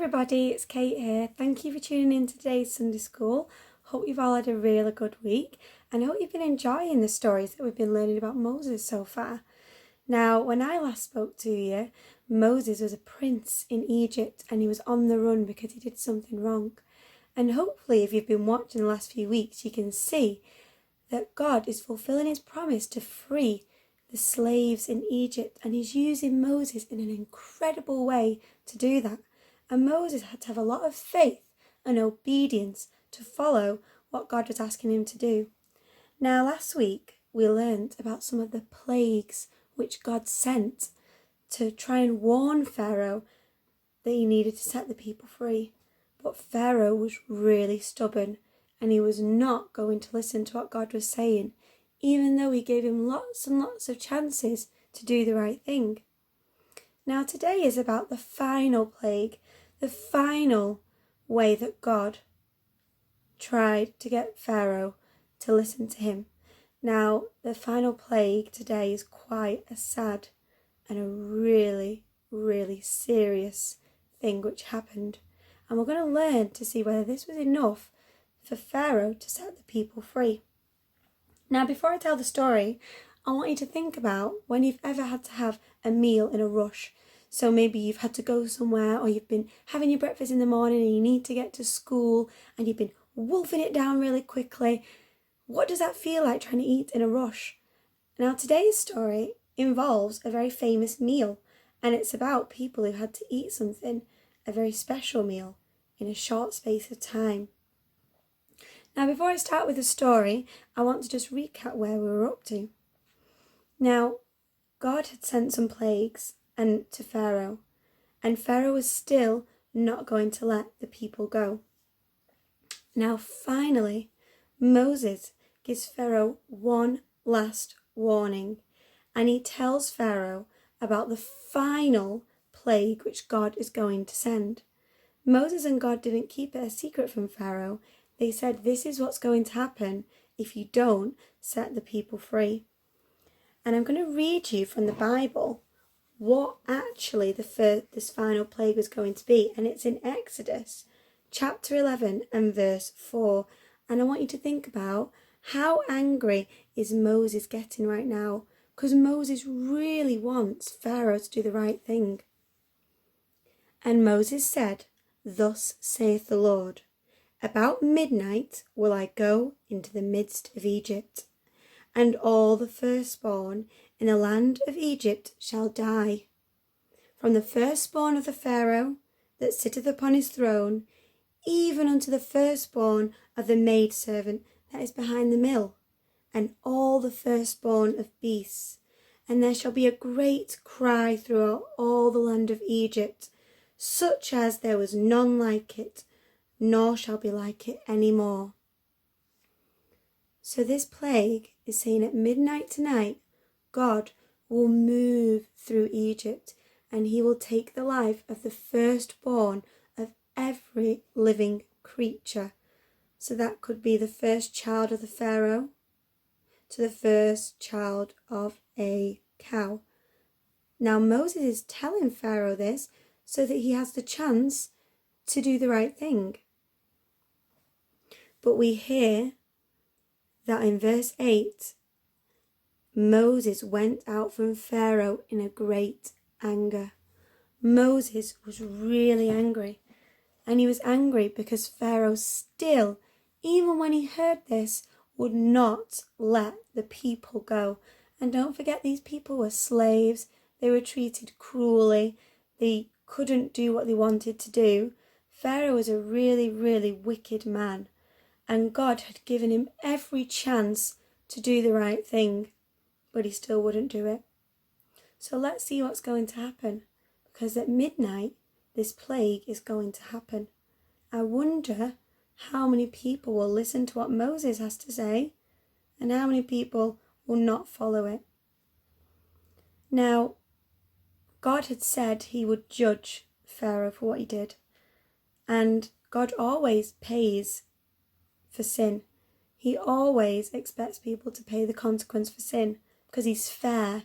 everybody, it's Kate here. Thank you for tuning in to today's Sunday School. Hope you've all had a really good week and I hope you've been enjoying the stories that we've been learning about Moses so far. Now, when I last spoke to you, Moses was a prince in Egypt and he was on the run because he did something wrong. And hopefully, if you've been watching the last few weeks, you can see that God is fulfilling his promise to free the slaves in Egypt, and he's using Moses in an incredible way to do that. And Moses had to have a lot of faith and obedience to follow what God was asking him to do. Now, last week we learned about some of the plagues which God sent to try and warn Pharaoh that he needed to set the people free. But Pharaoh was really stubborn and he was not going to listen to what God was saying, even though he gave him lots and lots of chances to do the right thing. Now today is about the final plague, the final way that God tried to get Pharaoh to listen to him. Now the final plague today is quite a sad and a really, really serious thing which happened. And we're going to learn to see whether this was enough for Pharaoh to set the people free. Now, before I tell the story, I want you to think about when you've ever had to have a meal in a rush. So maybe you've had to go somewhere, or you've been having your breakfast in the morning and you need to get to school and you've been wolfing it down really quickly. What does that feel like trying to eat in a rush? Now, today's story involves a very famous meal, and it's about people who had to eat something, a very special meal, in a short space of time. Now, before I start with the story, I want to just recap where we were up to. Now, God had sent some plagues to Pharaoh, and Pharaoh was still not going to let the people go. Now, finally, Moses gives Pharaoh one last warning, and he tells Pharaoh about the final plague which God is going to send. Moses and God didn't keep it a secret from Pharaoh. They said, this is what's going to happen if you don't set the people free. And I'm going to read you from the Bible what actually this final plague was going to be. And it's in Exodus chapter 11 and verse 4. And I want you to think about how angry is Moses getting right now, because Moses really wants Pharaoh to do the right thing. And Moses said, "Thus saith the Lord, about midnight will I go into the midst of Egypt, and all the firstborn in the land of Egypt shall die, from the firstborn of the Pharaoh that sitteth upon his throne, even unto the firstborn of the maidservant that is behind the mill, and all the firstborn of beasts. And there shall be a great cry throughout all the land of Egypt, such as there was none like it, nor shall be like it any more." So this plague is saying at midnight tonight, God will move through Egypt and he will take the life of the firstborn of every living creature. So that could be the first child of the Pharaoh to the first child of a cow. Now Moses is telling Pharaoh this so that he has the chance to do the right thing. But we hear that in verse 8, Moses went out from Pharaoh in a great anger. Moses was really angry. And he was angry because Pharaoh still, even when he heard this, would not let the people go. And don't forget, these people were slaves. They were treated cruelly. They couldn't do what they wanted to do. Pharaoh was a really, really wicked man. And God had given him every chance to do the right thing, but he still wouldn't do it. So let's see what's going to happen, because at midnight, this plague is going to happen. I wonder how many people will listen to what Moses has to say, and how many people will not follow it. Now, God had said he would judge Pharaoh for what he did, and God always pays for sin. He always expects people to pay the consequence for sin because he's fair,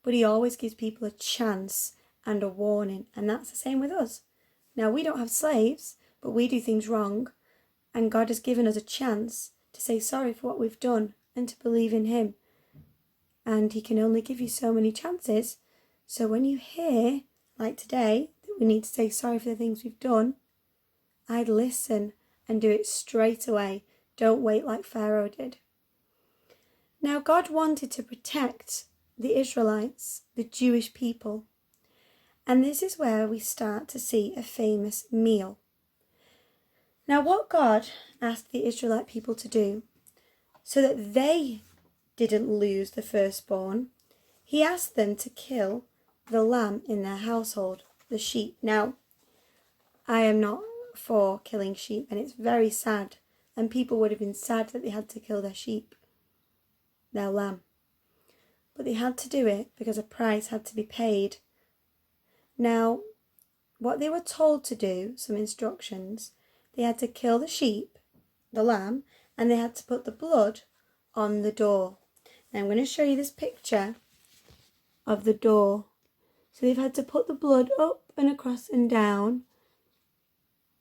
but he always gives people a chance and a warning, and that's the same with us. Now, we don't have slaves, but we do things wrong, and God has given us a chance to say sorry for what we've done and to believe in him. And he can only give you so many chances. So when you hear, like today, that we need to say sorry for the things we've done, I'd listen and do it straight away. Don't wait like Pharaoh did. Now, God wanted to protect the Israelites, the Jewish people. And this is where we start to see a famous meal. Now, what God asked the Israelite people to do so that they didn't lose the firstborn, he asked them to kill the lamb in their household, the sheep. Now, I am not for killing sheep, and it's very sad, and people would have been sad that they had to kill their sheep, their lamb. But they had to do it because a price had to be paid. Now, what they were told to do, some instructions, they had to kill the sheep, the lamb, and they had to put the blood on the door. Now I'm going to show you this picture of the door. So they've had to put the blood up and across and down.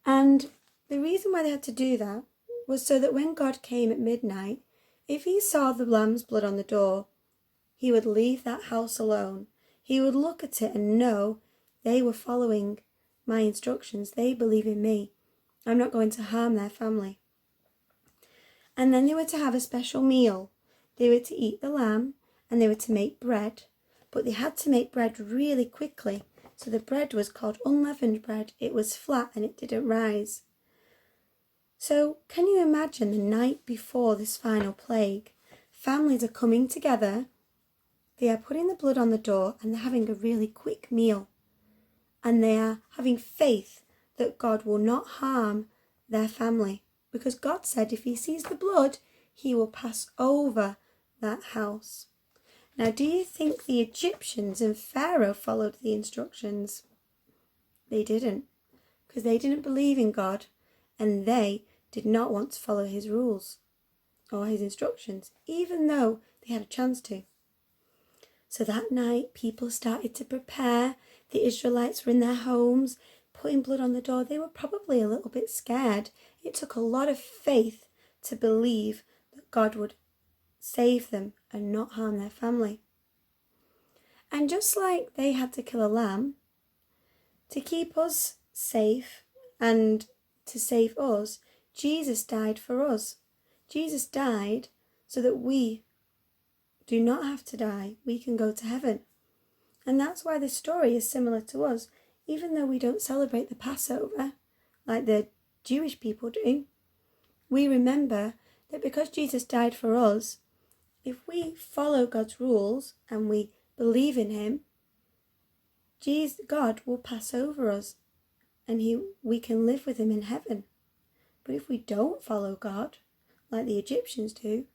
And the reason why they had to do that was so that when God came at midnight, if he saw the lamb's blood on the door, he would leave that house alone. He would look at it and know they were following my instructions. They believe in me. I'm not going to harm their family. And then they were to have a special meal. They were to eat the lamb and they were to make bread. But they had to make bread really quickly. So the bread was called unleavened bread. It was flat and it didn't rise. So can you imagine the night before this final plague? Families are coming together. They are putting the blood on the door and they're having a really quick meal. And they are having faith that God will not harm their family. Because God said if he sees the blood, he will pass over that house. Now, do you think the Egyptians and Pharaoh followed the instructions? They didn't. Because they didn't believe in God and they did not want to follow his rules or his instructions, even though they had a chance to. So that night, people started to prepare. The Israelites were in their homes, putting blood on the door. They were probably a little bit scared. It took a lot of faith to believe that God would save them and not harm their family. And just like they had to kill a lamb to keep us safe and to save us, Jesus died for us. Jesus died so that we do not have to die. We can go to heaven. And that's why this story is similar to us. Even though we don't celebrate the Passover like the Jewish people do, we remember that because Jesus died for us, if we follow God's rules and we believe in him, God will pass over us and we can live with him in heaven. But if we don't follow God, like the Egyptians the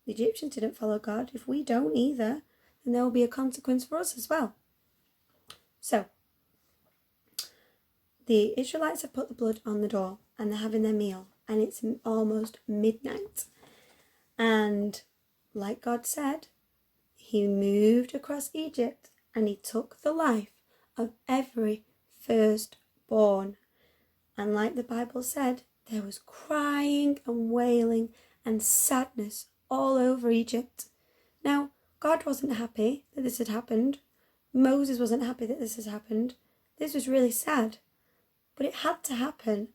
Egyptians didn't follow God. If we don't either, then there will be a consequence for us as well. So, the Israelites have put the blood on the door and they're having their meal and it's almost midnight. And like God said, he moved across Egypt and he took the life of every firstborn. And like the Bible said, there was crying and wailing and sadness all over Egypt. Now, God wasn't happy that this had happened. Moses wasn't happy that this has happened. This was really sad. But it had to happen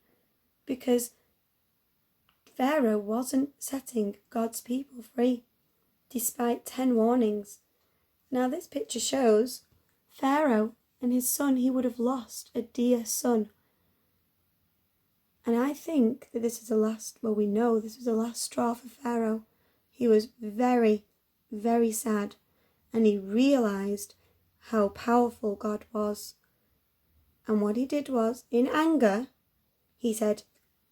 because Pharaoh wasn't setting God's people free, despite 10 warnings. Now this picture shows Pharaoh and his son. He would have lost a dear son. And I think that this is we know this was the last straw for Pharaoh. He was very, very sad. And he realized how powerful God was. And what he did was, in anger, he said,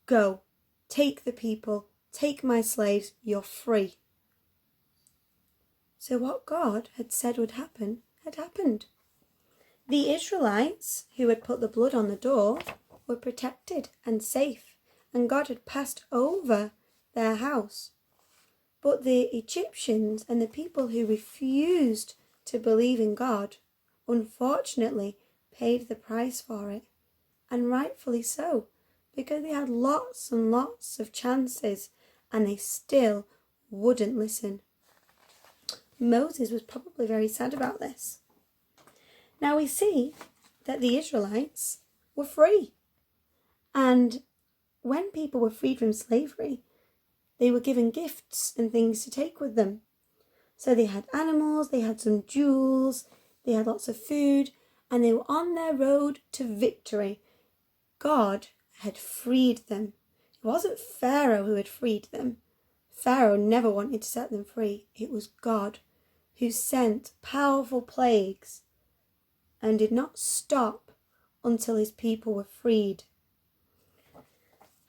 "Go, take the people, take my slaves, you're free." So what God had said would happen, had happened. The Israelites, who had put the blood on the door, were protected and safe, and God had passed over their house. But the Egyptians and the people who refused to believe in God, unfortunately, paid the price for it. and rightfully so, because they had lots and lots of chances and they still wouldn't listen. Moses was probably very sad about this. Now we see that the Israelites were free, and when people were freed from slavery, they were given gifts and things to take with them. So they had animals, they had some jewels, they had lots of food, and they were on their road to victory. God had freed them. It wasn't Pharaoh who had freed them. Pharaoh never wanted to set them free. It was God who sent powerful plagues and did not stop until his people were freed.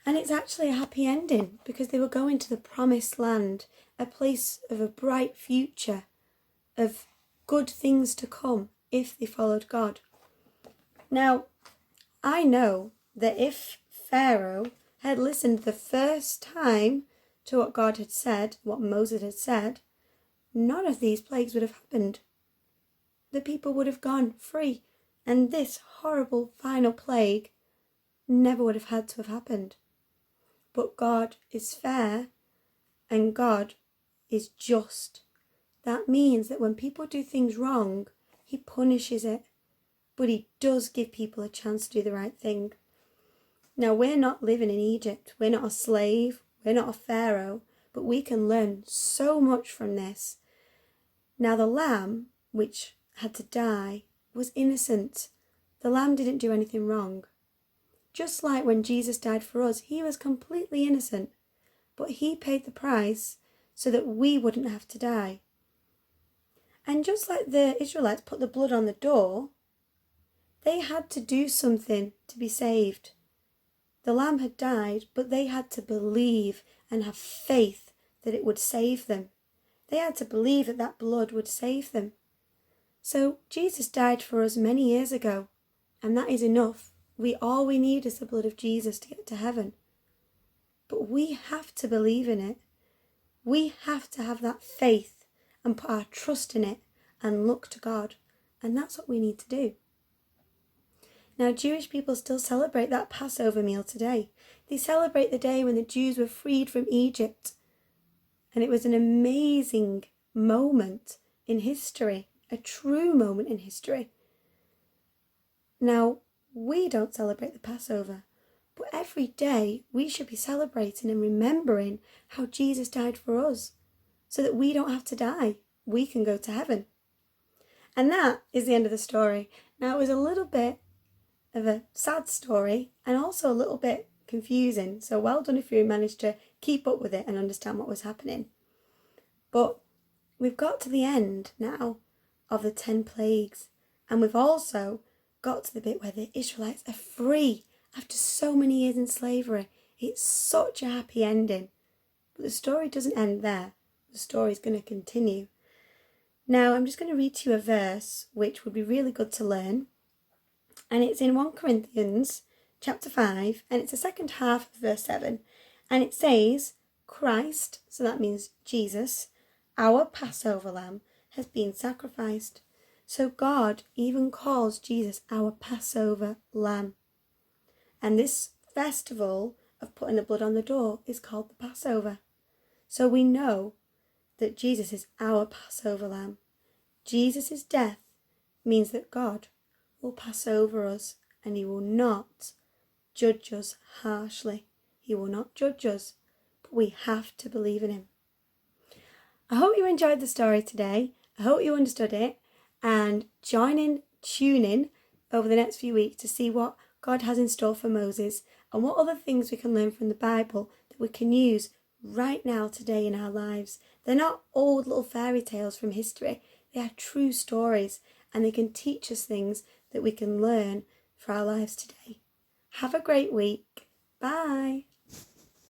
And it's actually a happy ending because they were going to the promised land, a place of a bright future, of good things to come if they followed God. Now, I know that if Pharaoh had listened the first time to what God had said, what Moses had said, none of these plagues would have happened. The people would have gone free, and this horrible final plague never would have had to have happened. But God is fair and God is just. That means that when people do things wrong, he punishes it, but he does give people a chance to do the right thing. Now, we're not living in Egypt. We're not a slave. We're not a pharaoh, but we can learn so much from this. Now, the lamb, which had to die, was innocent. The lamb didn't do anything wrong. Just like when Jesus died for us, he was completely innocent, but he paid the price so that we wouldn't have to die. And just like the Israelites put the blood on the door, they had to do something to be saved. The lamb had died, but they had to believe and have faith that it would save them. They had to believe that that blood would save them. So Jesus died for us many years ago, and that is enough. All we need is the blood of Jesus to get to heaven. But we have to believe in it. We have to have that faith and put our trust in it and look to God. And that's what we need to do. Now, Jewish people still celebrate that Passover meal today. They celebrate the day when the Jews were freed from Egypt. And it was an amazing moment in history, a true moment in history. Now, we don't celebrate the Passover, but every day we should be celebrating and remembering how Jesus died for us so that we don't have to die. We can go to heaven. And that is the end of the story. Now, it was a little bit of a sad story and also a little bit confusing. So well done if you managed to keep up with it and understand what was happening. But we've got to the end now of the 10 plagues, and we've also got to the bit where the Israelites are free after so many years in slavery. It's such a happy ending. But the story doesn't end there. The story is going to continue. Now, I'm just going to read to you a verse which would be really good to learn. And it's in 1 Corinthians chapter 5, and it's the second half of verse 7. And it says, Christ, so that means Jesus, our Passover lamb, has been sacrificed. So God even calls Jesus our Passover lamb. And this festival of putting the blood on the door is called the Passover. So we know that Jesus is our Passover lamb. Jesus' death means that God will pass over us and he will not judge us harshly. He will not judge us, but we have to believe in him. I hope you enjoyed the story today. I hope you understood it, and tune in over the next few weeks to see what God has in store for Moses and what other things we can learn from the Bible that we can use right now today in our lives. They're not old little fairy tales from history. They are true stories, and they can teach us things that we can learn for our lives today. Have a great week. Bye.